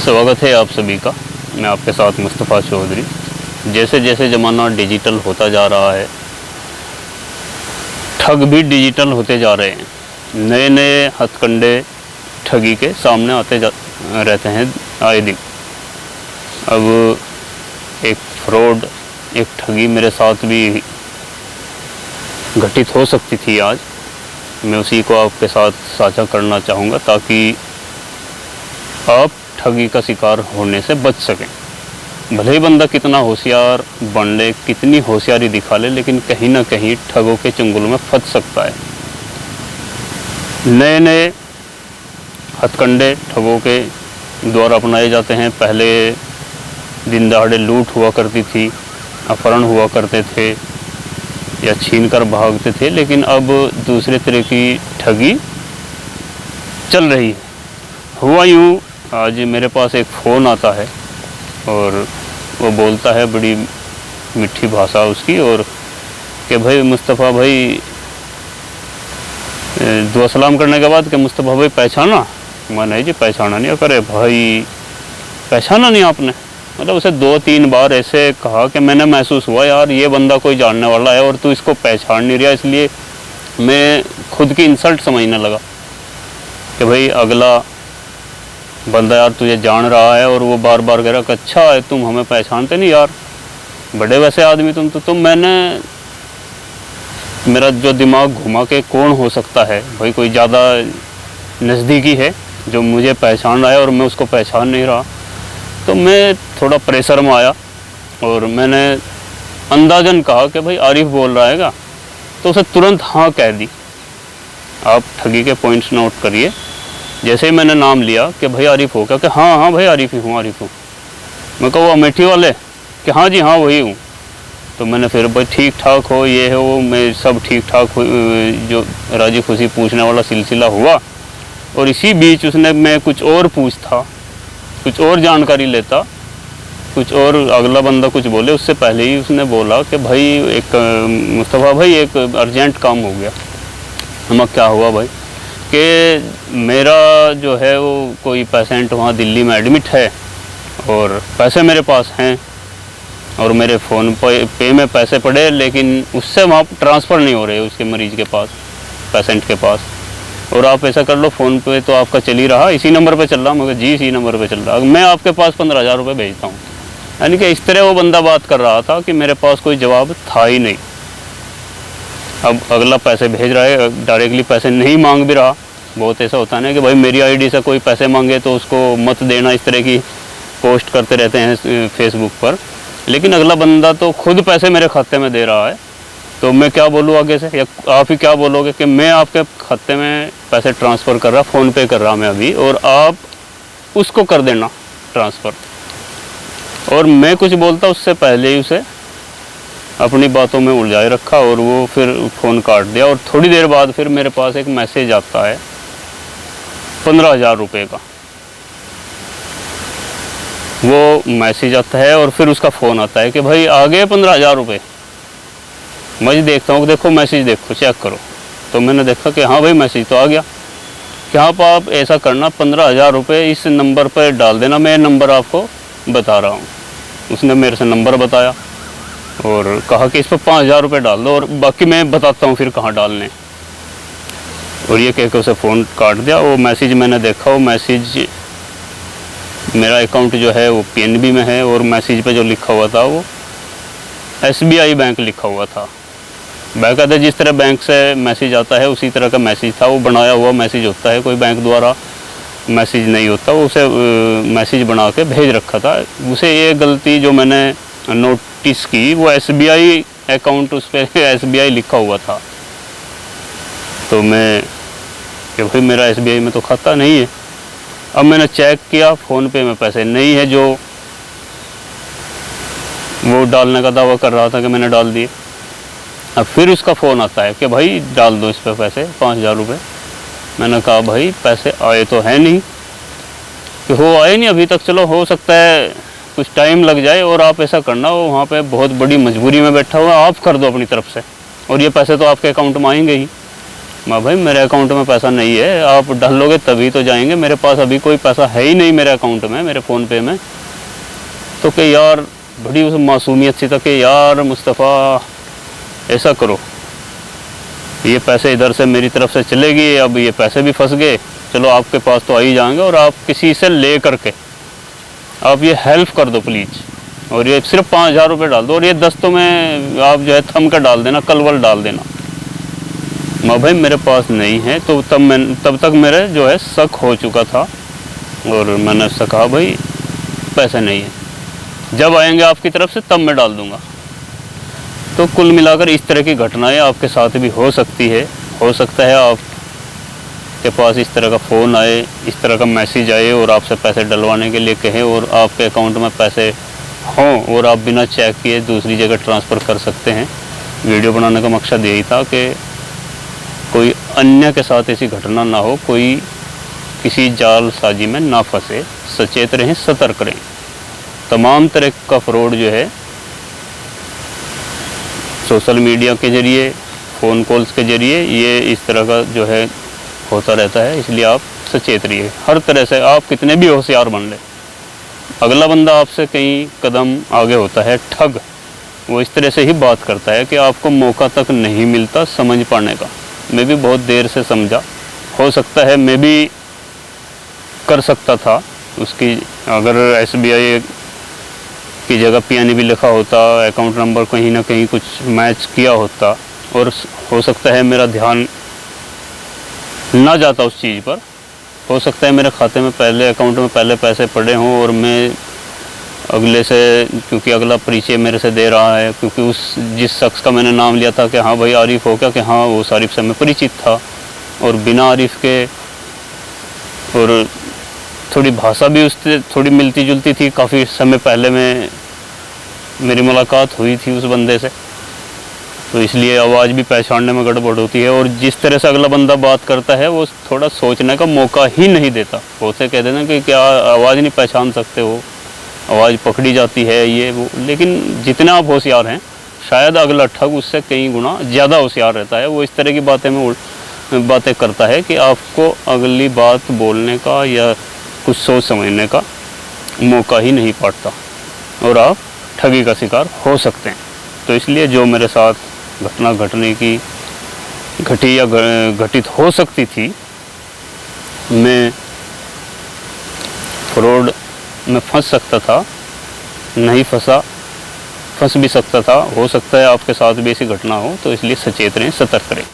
स्वागत है आप सभी का। मैं आपके साथ मुस्तफ़ा चौधरी। जैसे जैसे ज़माना डिजिटल होता जा रहा है, ठग भी डिजिटल होते जा रहे हैं। नए नए हथकंडे ठगी के सामने आते रहते हैं आए दिन। अब एक फ्रॉड, एक ठगी मेरे साथ भी घटित हो सकती थी आज। मैं उसी को आपके साथ साझा करना चाहूँगा ताकि आप ठगी का शिकार होने से बच सकें। भले ही बंदा कितना होशियार बन ले, कितनी होशियारी दिखा ले, लेकिन कहीं ना कहीं ठगों के चंगुल में फंस सकता है। नए नए हथकंडे ठगों के द्वारा अपनाए जाते हैं। पहले दिन दहाड़े लूट हुआ करती थी, अपहरण हुआ करते थे या छीन कर भागते थे, लेकिन अब दूसरे तरह की ठगी चल रही है। हुआ यूँ, आज मेरे पास एक फ़ोन आता है और वो बोलता है, बड़ी मीठी भाषा उसकी, और कि भाई मुस्तफ़ा भाई, दुआ सलाम करने के बाद कि मुस्तफ़ा भाई पहचाना? मैं नहीं जी पहचाना नहीं। करे भाई पहचाना नहीं आपने? मतलब उसे 2-3 बार ऐसे कहा कि मैंने महसूस हुआ यार ये बंदा कोई जानने वाला है और तू इसको पहचान नहीं रहा, इसलिए मैं खुद की इंसल्ट समझने लगा कि भाई अगला बंदा यार तुझे जान रहा है। और वो बार बार कह रहा कि अच्छा है, तुम हमें पहचानते नहीं यार, बड़े वैसे आदमी तुम तो मैंने, मेरा जो दिमाग घुमा के कौन हो सकता है भाई, कोई ज़्यादा नज़दीकी है जो मुझे पहचान रहा है और मैं उसको पहचान नहीं रहा। तो मैं थोड़ा प्रेशर में आया और मैंने अंदाज़न कहा कि भाई आरिफ बोल रहा हैगा, तो उसे तुरंत हाँ कह दी। आप ठगी के पॉइंट्स नोट करिए। जैसे ही मैंने नाम लिया कि भाई आरिफ हो क्या, कि हाँ हाँ भाई आरिफ ही हूँ, आरिफ हूँ। मैं कहा वो अमेठी वाले, कि हाँ जी हाँ वही हूँ। तो मैंने फिर भाई ठीक ठाक हो, ये है वो, मैं सब ठीक ठाक हो, जो राजी खुशी पूछने वाला सिलसिला हुआ। और इसी बीच उसने, मैं कुछ और पूछता, कुछ और जानकारी लेता, कुछ और अगला बंदा कुछ बोले, उससे पहले ही उसने बोला कि भाई एक मुस्तफ़ा भाई एक अर्जेंट काम हो गया। हम क्या हुआ भाई? कि मेरा जो है वो कोई पेशेंट वहाँ दिल्ली में एडमिट है और पैसे मेरे पास हैं और मेरे फ़ोन पे में पैसे पड़े, लेकिन उससे वहाँ ट्रांसफ़र नहीं हो रहे उसके मरीज़ के पास, पेशेंट के पास। और आप ऐसा कर लो, फ़ोन पे तो आपका चल ही रहा, इसी नंबर पे चल रहा। मगर जी इसी नंबर पे चल रहा, मैं आपके पास 15,000 रुपये भेजता हूँ। यानी कि इस तरह वो बंदा बात कर रहा था कि मेरे पास कोई जवाब था ही नहीं। अब अगला पैसे भेज रहा है, डायरेक्टली पैसे नहीं मांग भी रहा। बहुत ऐसा होता है ना कि भाई मेरी आईडी से कोई पैसे मांगे तो उसको मत देना, इस तरह की पोस्ट करते रहते हैं फेसबुक पर। लेकिन अगला बंदा तो खुद पैसे मेरे खाते में दे रहा है, तो मैं क्या बोलूँ आगे से? या आप ही क्या बोलोगे कि मैं आपके खाते में पैसे ट्रांसफ़र कर रहा, फ़ोन पे कर रहा मैं अभी, और आप उसको कर देना ट्रांसफ़र। और मैं कुछ बोलता उससे पहले ही उसे अपनी बातों में उलझाए रखा और वो फिर फ़ोन काट दिया। और थोड़ी देर बाद फिर मेरे पास एक मैसेज आता है 15,000 रुपये का। वो मैसेज आता है और फिर उसका फ़ोन आता है कि भाई आ गए 15,000 रुपये। मैं देखता हूँ, देखो मैसेज देखो, चेक करो। तो मैंने देखा कि हाँ भाई मैसेज तो आ गया। कि आप ऐसा करना, 15,000 रुपये इस नंबर पर डाल देना, मैं नंबर आपको बता रहा हूँ। उसने मेरे से नंबर बताया और कहा कि इस पर 5,000 रुपये डाल दो और बाकी मैं बताता हूँ फिर कहाँ डालने। और ये कह के उसे फ़ोन काट दिया। वो मैसेज मैंने देखा, वो मैसेज, मेरा अकाउंट जो है वो PNB में है और मैसेज पे जो लिखा हुआ था वो SBI बैंक लिखा हुआ था। बाकायदा जिस तरह बैंक से मैसेज आता है उसी तरह का मैसेज था। वो बनाया हुआ मैसेज होता है, कोई बैंक द्वारा मैसेज नहीं होता, वो उसे मैसेज बना के भेज रखा था। उसे ये गलती जो मैंने नोटिस की, वो SBI अकाउंट, उस पर SBI लिखा हुआ था। तो मैं कि भाई मेरा SBI में तो खाता नहीं है। अब मैंने चेक किया, फ़ोन पे में पैसे नहीं है जो वो डालने का दावा कर रहा था कि मैंने डाल दिए। अब फिर उसका फ़ोन आता है कि भाई डाल दो इस पे पैसे 5,000 रुपये। मैंने कहा भाई पैसे आए तो हैं नहीं, कि हो आए नहीं अभी तक, चलो हो सकता है कुछ टाइम लग जाए। और आप ऐसा करना, वो वहाँ पे बहुत बड़ी मजबूरी में बैठा हुआ, आप कर दो अपनी तरफ से और ये पैसे तो आपके अकाउंट में आएंगे ही। मैं भाई मेरे अकाउंट में पैसा नहीं है, आप डालोगे तभी तो जाएंगे, मेरे पास अभी कोई पैसा है ही नहीं मेरे अकाउंट में, मेरे फ़ोन पे में। तो कि यार बड़ी उस मासूमियत सी था कि यार मुस्तफ़ा ऐसा करो, ये पैसे इधर से मेरी तरफ से चलेगी, अब ये पैसे भी फंस गए, चलो आपके पास तो आ ही जाएंगे, और आप किसी से ले करके आप ये हेल्प कर दो प्लीज़, और ये सिर्फ 5,000 रुपये डाल दो, और ये दस्तों में आप जो है थम कर डाल देना, कलवल डाल देना। मैं भाई मेरे पास नहीं है। तो तब तक मेरे जो है शक हो चुका था, और मैंने उससे कहा भाई पैसे नहीं है, जब आएंगे आपकी तरफ से तब मैं डाल दूँगा। तो कुल मिलाकर इस तरह की घटनाएं आपके साथ भी हो सकती है। हो सकता है आपके पास इस तरह का फ़ोन आए, इस तरह का मैसेज आए और आपसे पैसे डलवाने के लिए कहें, और आपके अकाउंट में पैसे हों और आप बिना चेक किए दूसरी जगह ट्रांसफ़र कर सकते हैं। वीडियो बनाने का मकसद यही था कि कोई अन्य के साथ ऐसी घटना ना हो, कोई किसी जालसाजी में ना फंसे। सचेत रहें, सतर्क रहें। तमाम तरह का फ्रॉड जो है सोशल मीडिया के ज़रिए, फ़ोन कॉल्स के ज़रिए, ये इस तरह का जो है होता रहता है। इसलिए आप सचेत रहिए हर तरह से। आप कितने भी होशियार बन लें, अगला बंदा आपसे कई कदम आगे होता है। ठग वो इस तरह से ही बात करता है कि आपको मौका तक नहीं मिलता समझ पाने का। मैं भी बहुत देर से समझा, हो सकता है मैं भी कर सकता था उसकी, अगर SBI की जगह PNB लिखा होता, अकाउंट नंबर कहीं ना कहीं कुछ मैच किया होता, और हो सकता है मेरा ध्यान ना जाता उस चीज़ पर। हो सकता है मेरे खाते में पहले, अकाउंट में पहले पैसे पड़े हों, और मैं अगले से, क्योंकि अगला परिचय मेरे से दे रहा है, क्योंकि उस जिस शख्स का मैंने नाम लिया था कि हाँ भाई आरिफ हो क्या, कि हाँ वो आरिफ से मैं परिचित था, और बिना आरिफ के, और थोड़ी भाषा भी उससे थोड़ी मिलती जुलती थी। काफ़ी समय पहले मेरी मुलाकात हुई थी उस बंदे से, तो इसलिए आवाज़ भी पहचानने में गड़बड़ होती है। और जिस तरह से अगला बंदा बात करता है वो थोड़ा सोचने का मौका ही नहीं देता। होते कहते हैं कि क्या आवाज़ नहीं पहचान सकते हो, आवाज़ पकड़ी जाती है, ये वो। लेकिन जितना आप होशियार हैं, शायद अगला ठग उससे कई गुना ज़्यादा होशियार रहता है। वो इस तरह की बातें करता है कि आपको अगली बात बोलने का या कुछ सोच समझने का मौका ही नहीं पड़ता, और आप ठगी का शिकार हो सकते हैं। तो इसलिए जो मेरे साथ घटना घटी या घटित हो सकती थी, मैं फ्रॉड में फंस सकता था, नहीं फंस भी सकता था। हो सकता है आपके साथ भी ऐसी घटना हो, तो इसलिए सचेत रहें, सतर्क रहें।